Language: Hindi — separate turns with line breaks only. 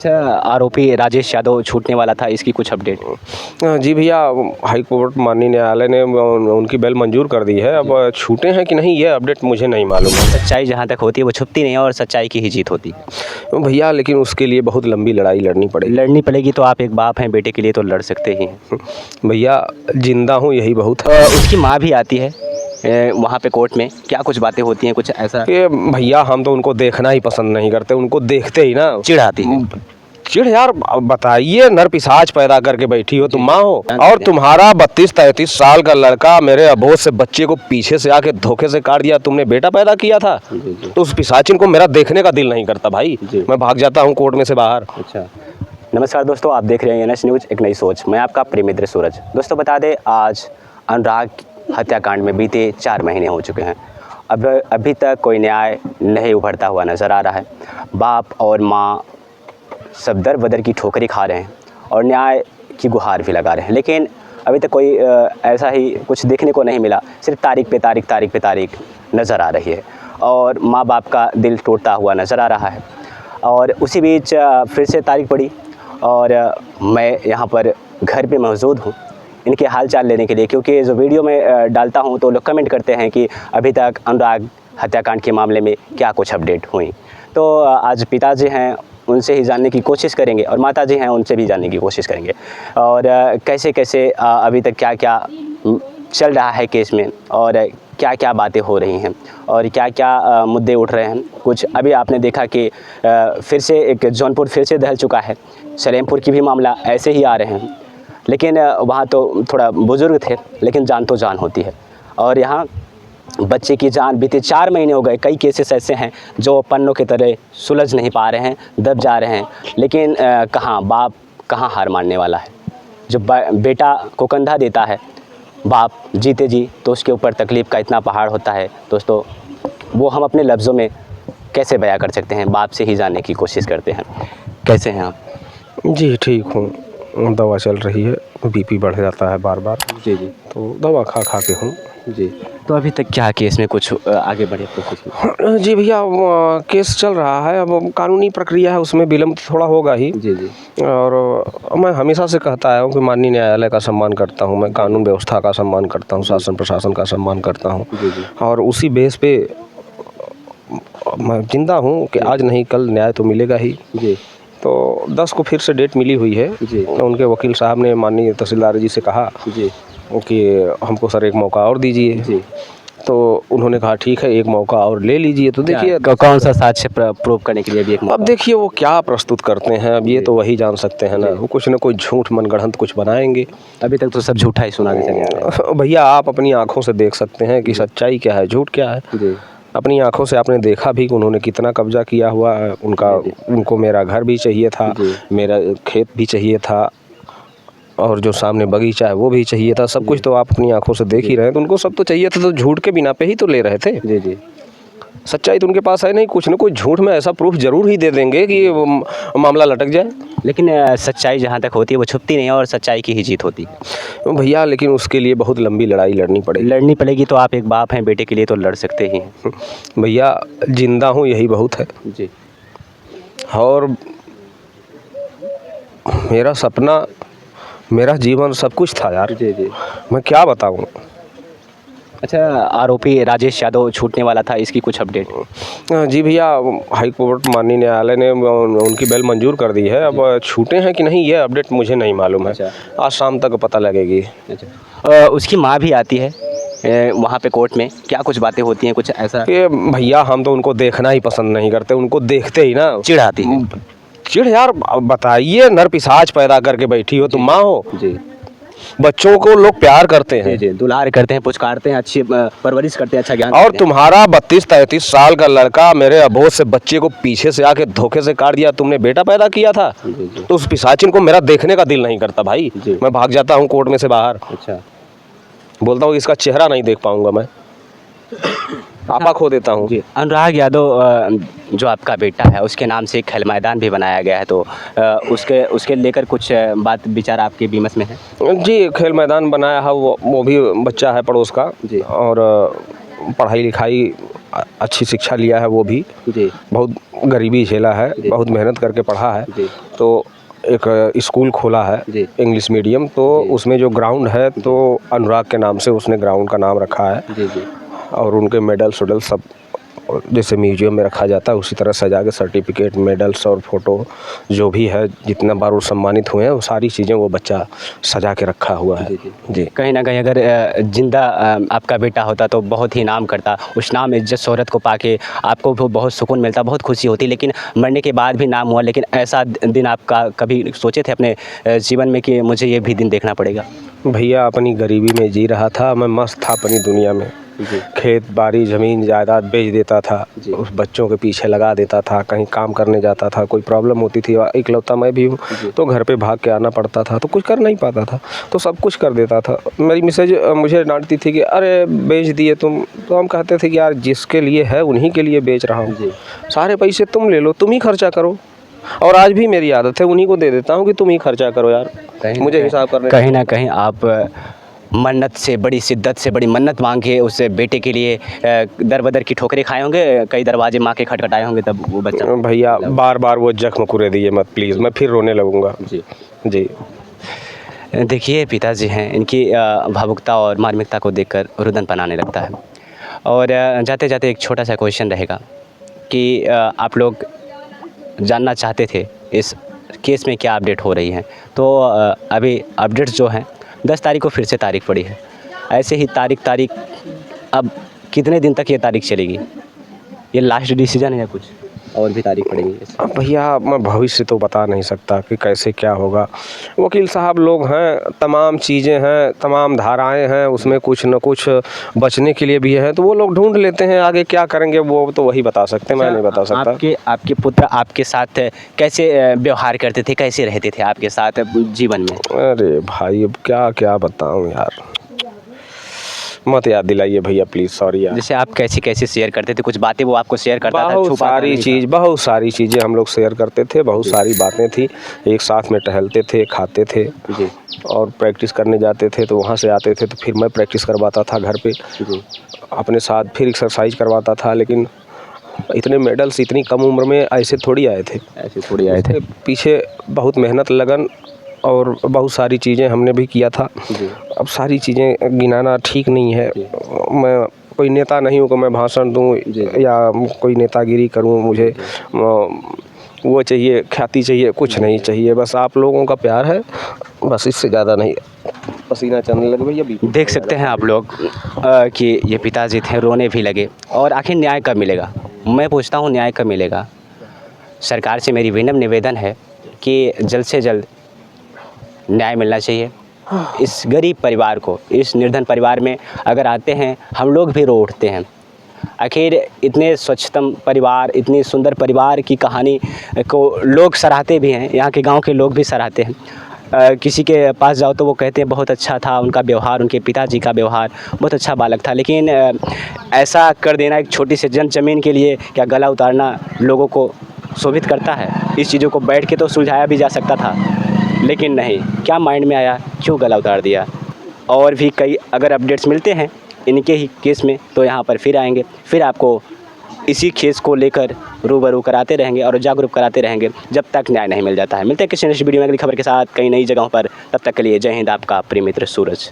अच्छा, आरोपी राजेश यादव छूटने वाला था, इसकी कुछ अपडेट?
जी भैया, हाई कोर्ट माननीय न्यायालय ने उनकी बेल मंजूर कर दी है। अब छूटे हैं कि नहीं ये अपडेट मुझे नहीं मालूम है।
सच्चाई जहाँ तक होती है वो छुपती नहीं है और सच्चाई की ही जीत होती है।
भैया लेकिन उसके लिए बहुत लंबी लड़ाई लड़नी पड़ेगी।
लड़नी पड़ेगी तो आप एक बाप हैं, बेटे के लिए तो लड़ सकते ही हैं।
भैया जिंदा हूँ यही बहुत है।
उसकी माँ भी आती है वहाँ पे कोर्ट में, क्या कुछ बातें होती हैं, कुछ ऐसा?
कि भैया हम तो उनको देखना ही पसंद नहीं करते, उनको देखते ही ना
चिढ़ आती है।
चिढ़ यार, बताइए नर पिशाच पैदा करके बैठी हो तुम, माँ हो, और तुम्हारा 32-33 साल का लड़का मेरे अबोध से बच्चे को पीछे से आके धोखे से काट दिया। तुमने बेटा पैदा किया था तो उस पिशाचिन को मेरा देखने का दिल नहीं करता भाई। मैं भाग जाता हूँ कोर्ट में से बाहर।
अच्छा, नमस्कार दोस्तों, आप देख रहे हैं NS न्यूज़ एक नई सोच। मैं आपका प्रिय मित्र सूरज। दोस्तों बता दें, आज अनुराग हत्याकांड में बीते 4 महीने हो चुके हैं। अब अभी तक कोई न्याय नहीं उभरता हुआ नज़र आ रहा है। बाप और माँ सब दर बदर की ठोकरें खा रहे हैं और न्याय की गुहार भी लगा रहे हैं, लेकिन अभी तक कोई ऐसा ही कुछ देखने को नहीं मिला। सिर्फ तारीख पे तारीख नज़र आ रही है और माँ बाप का दिल टूटता हुआ नज़र आ रहा है। और उसी बीच फिर से तारीख पड़ी और मैं यहाँ पर घर पे मौजूद हूँ इनके हाल चाल लेने के लिए, क्योंकि जो वीडियो में डालता हूँ तो लोग कमेंट करते हैं कि अभी तक अनुराग हत्याकांड के मामले में क्या कुछ अपडेट हुई। तो आज पिताजी हैं, उनसे ही जानने की कोशिश करेंगे, और माताजी हैं, उनसे भी जानने की कोशिश करेंगे, और कैसे कैसे अभी तक क्या क्या चल रहा है केस में, और क्या क्या बातें हो रही हैं, और क्या क्या मुद्दे उठ रहे हैं। कुछ अभी आपने देखा कि फिर से एक जौनपुर फिर से दहल चुका है, सलेमपुर की भी मामला ऐसे ही आ रहे हैं, लेकिन वहाँ तो थोड़ा बुज़ुर्ग थे, लेकिन जान तो जान होती है। और यहाँ बच्चे की जान, बीते 4 महीने हो गए, कई केसेस ऐसे हैं जो पन्नों की तरह सुलझ नहीं पा रहे हैं, दब जा रहे हैं, लेकिन कहाँ बाप कहाँ हार मानने वाला है। जो बेटा को कंधा देता है बाप जीते जी, तो उसके ऊपर तकलीफ़ का इतना पहाड़ होता है दोस्तों, वो हम अपने लफ्ज़ों में कैसे बयां कर सकते हैं। बाप से ही जानने की कोशिश करते हैं। कैसे हैं आप?
जी ठीक हूँ, दवा चल रही है, बीपी बढ़ जाता है बार बार।
जी,
तो दवा खा खा के हूँ।
जी। तो अभी तक क्या केस में कुछ आगे बढ़े प्रोसेस?
जी भैया, केस चल रहा है, अब कानूनी प्रक्रिया है, उसमें विलम्ब थोड़ा होगा ही।
जी।
और मैं हमेशा से कहता आया हूँ कि माननीय न्यायालय का सम्मान करता हूँ, मैं कानून व्यवस्था का सम्मान करता हूँ, शासन प्रशासन का सम्मान करता हूँ, और उसी बेस पे मैं जिंदा हूँ कि आज नहीं कल न्याय तो मिलेगा ही।
जी।
तो 10 को फिर से डेट मिली हुई है।
जी।
उनके वकील साहब ने माननीय तहसीलदार जी से कहा
जी
कि हमको सर एक मौका और दीजिए।
जी।
तो उन्होंने कहा ठीक है, एक मौका और ले लीजिए। तो देखिए
कौन सा साक्ष्य प्रूव करने के लिए भी एक मौका?
अब देखिए वो क्या प्रस्तुत करते हैं, अब ये तो वही जान सकते हैं ना। वो कुछ ना कुछ झूठ मनगढ़ंत कुछ बनाएंगे।
अभी तक तो सब झूठा ही सुना के चले आ रहे हैं।
भैया आप अपनी आंखों से देख सकते हैं कि सच्चाई क्या है, झूठ क्या है।
जी।
अपनी आंखों से आपने देखा भी कि उन्होंने कितना कब्जा किया हुआ है उनका। उनको मेरा घर भी चाहिए था, मेरा खेत भी चाहिए था, और जो सामने बगीचा है वो भी चाहिए था। सब कुछ तो आप अपनी आंखों से देख ही रहे हैं। तो उनको सब तो चाहिए था, तो झूठ के बिना पे ही तो ले रहे थे।
जी।
सच्चाई तो उनके पास है नहीं, कुछ ना कुछ झूठ में ऐसा प्रूफ जरूर ही दे देंगे कि मामला लटक जाए।
लेकिन सच्चाई जहाँ तक होती है वो छुपती नहीं है और सच्चाई की ही जीत होती है।
भैया लेकिन उसके लिए बहुत लंबी लड़ाई लड़नी पड़ेगी।
तो आप एक बाप हैं, बेटे के लिए तो लड़ सकते ही हैं।
भैया जिंदा हूँ यही बहुत है।
जी।
और मेरा सपना, मेरा जीवन सब कुछ था यार।
जी। मैं
क्या बताऊँ।
अच्छा, आरोपी राजेश यादव छूटने वाला था, इसकी कुछ अपडेट?
जी भैया, हाई कोर्ट माननीय न्यायालय ने उनकी बेल मंजूर कर दी है। अब छूटे हैं कि नहीं ये अपडेट मुझे नहीं मालूम है।
अच्छा।
आज शाम तक पता लगेगी।
अच्छा, उसकी माँ भी आती है वहाँ पे कोर्ट में, क्या कुछ बातें होती हैं, कुछ ऐसा?
कि भैया हम तो उनको देखना ही पसंद नहीं करते, उनको देखते ही ना
चिढ़ आती है।
चिढ़ यार, बताइए नर पिशाच पैदा करके बैठी हो तुम, माँ हो।
जी।
बच्चों को लोग प्यार करते हैं।
जी। दुलार करते हैं, पुचकारते हैं, अच्छी परवरिश करते हैं, अच्छा ज्ञान
और
देते हैं।
तुम्हारा 32-33 साल का लड़का मेरे अबोध से बच्चे को पीछे से आके धोखे से काट दिया। तुमने बेटा पैदा किया था तो उस पिशाचिन को मेरा देखने का दिल नहीं करता भाई। मैं भाग जाता हूँ कोर्ट में से बाहर।
अच्छा।
बोलता हूँ इसका चेहरा नहीं देख पाऊंगा मैं, आपा खो देता हूँ।
जी। अनुराग यादव जो आपका बेटा है, उसके नाम से एक खेल मैदान भी बनाया गया है, तो उसके लेकर कुछ बात विचार आपके बीमस में है?
जी, खेल मैदान बनाया है, वो भी बच्चा है पड़ोस का जी। और पढ़ाई लिखाई अच्छी शिक्षा लिया है वो भी,
जी
बहुत गरीबी झेला है, बहुत मेहनत करके पढ़ा है।
जी
तो एक स्कूल खोला है
जी
इंग्लिश मीडियम, तो उसमें जो ग्राउंड है तो अनुराग के नाम से उसने ग्राउंड का नाम रखा है।
जी जी
और उनके मेडल्स वेडल सब जैसे म्यूजियम में रखा जाता है उसी तरह सजा के सर्टिफिकेट, मेडल्स और फोटो जो भी है, जितना बार वो सम्मानित हुए हैं वो सारी चीज़ें वो बच्चा सजा के रखा हुआ है। जी
कहीं ना कहीं अगर जिंदा आपका बेटा होता तो बहुत ही नाम करता, उस नाम इज्जत शोहरत को पाके आपको भी बहुत सुकून मिलता, बहुत खुशी होती। लेकिन मरने के बाद भी नाम हुआ, लेकिन ऐसा दिन आपका कभी सोचे थे अपने जीवन में कि मुझे ये भी दिन देखना पड़ेगा?
भैया अपनी गरीबी में जी रहा था, मैं मस्त था अपनी दुनिया में।
जी
खेत बाड़ी ज़मीन जायदाद बेच देता था,
जी।
उस बच्चों के पीछे लगा देता था, कहीं काम करने जाता था, कोई प्रॉब्लम होती थी, इकलौता मैं भी हूँ तो घर पे भाग के आना पड़ता था, तो कुछ कर नहीं पाता था, तो सब कुछ कर देता था। मेरी मिसेज मुझे डांटती थी कि अरे बेच दिए तुम, तो हम कहते थे कि यार जिसके लिए है उन्हीं के लिए बेच रहा हूँ, सारे पैसे तुम ले लो, तुम ही खर्चा करो। और आज भी मेरी आदत है, उन्हीं को दे देता हूँ कि तुम ही खर्चा करो यार, मुझे हिसाब करने।
कहीं ना कहीं आप मन्नत से, बड़ी शिद्दत से बड़ी मन्नत मांग के उस बेटे के लिए दर बदर की ठोकरें खाए होंगे, कई दरवाजे माँ के खटखटाए होंगे, तब वो बच्चा।
भैया बार बार वो जख्म कुरे दिए मत प्लीज़, मैं फिर रोने लगूंगा।
जी
जी
देखिए पिताजी हैं, इनकी भावुकता और मार्मिकता को देखकर रुदन पनाने लगता है। और जाते जाते एक छोटा सा क्वेश्चन रहेगा कि आप लोग जानना चाहते थे इस केस में क्या अपडेट हो रही है, तो अभी अपडेट्स जो हैं 10 तारीख को फिर से तारीख पड़ी है। ऐसे ही तारीख अब कितने दिन तक ये तारीख चलेगी? ये लास्ट डिसीजन है या कुछ और भी तारीख पड़ेगी?
अब भैया मैं भविष्य तो बता नहीं सकता कि कैसे क्या होगा। वकील साहब लोग हैं, तमाम चीज़ें हैं, तमाम धाराएं हैं, उसमें कुछ न कुछ बचने के लिए भी है, तो वो लोग ढूंढ लेते हैं, आगे क्या करेंगे वो तो वही बता सकते हैं, मैं नहीं बता सकता।
आपके पुत्र आपके साथ कैसे व्यवहार करते थे, कैसे रहते थे आपके साथ जीवन में?
अरे भाई अब क्या क्या बताऊं यार, मत याद दिलाइए भैया प्लीज़, सॉरी यार।
जैसे आप कैसे कैसे शेयर करते थे, कुछ बातें वो आपको शेयर करता था?
बहुत सारी चीज़ें हम लोग शेयर करते थे, बहुत सारी बातें थी, एक साथ में टहलते थे, खाते थे
जी
और प्रैक्टिस करने जाते थे, तो वहाँ से आते थे तो फिर मैं प्रैक्टिस करवाता था घर पे
जी
अपने साथ, फिर एक्सरसाइज करवाता था। लेकिन इतने मेडल्स इतनी कम उम्र में ऐसे थोड़ी आए थे,
ऐसे थोड़ी आए थे।
पीछे बहुत मेहनत, लगन और बहुत सारी चीज़ें हमने भी किया था।
जी
अब सारी चीज़ें गिनाना ठीक नहीं है, मैं कोई नेता नहीं हूँ कि मैं भाषण दूँ या कोई नेतागिरी करूँ, मुझे वो चाहिए, ख्याति चाहिए, कुछ नहीं चाहिए, बस आप लोगों का प्यार है, बस इससे ज़्यादा नहीं। पसीना चलने लगे भैया।
देख सकते हैं आप लोग कि ये पिताजी थे, रोने भी लगे। और आखिर न्याय कब मिलेगा? मैं पूछता हूँ न्याय कब मिलेगा? सरकार से मेरी विनम्र निवेदन है कि जल्द से जल्द न्याय मिलना चाहिए इस गरीब परिवार को। इस निर्धन परिवार में अगर आते हैं हम लोग भी रो उठते हैं। आखिर इतने स्वच्छतम परिवार, इतनी सुंदर परिवार की कहानी को लोग सराहते भी हैं, यहाँ के गांव के लोग भी सराहते हैं। किसी के पास जाओ तो वो कहते हैं बहुत अच्छा था उनका व्यवहार, उनके पिताजी का व्यवहार बहुत अच्छा बालक था। लेकिन ऐसा कर देना एक छोटी सी ज़मीन के लिए क्या गला उतारना लोगों को शोभित करता है? इस चीज़ों को बैठ के तो सुलझाया भी जा सकता था, लेकिन नहीं, क्या माइंड में आया, क्यों गला उतार दिया? और भी कई अगर अपडेट्स मिलते हैं इनके ही केस में तो यहाँ पर फिर आएंगे, फिर आपको इसी केस को लेकर रूबरू कराते रहेंगे और जागरूक कराते रहेंगे जब तक न्याय नहीं मिल जाता है। मिलते हैं किसी नेक्स्ट वीडियो में अगली खबर के साथ कई नई जगहों पर, तब तक के लिए जय हिंद, आपका प्रिय मित्र सूरज।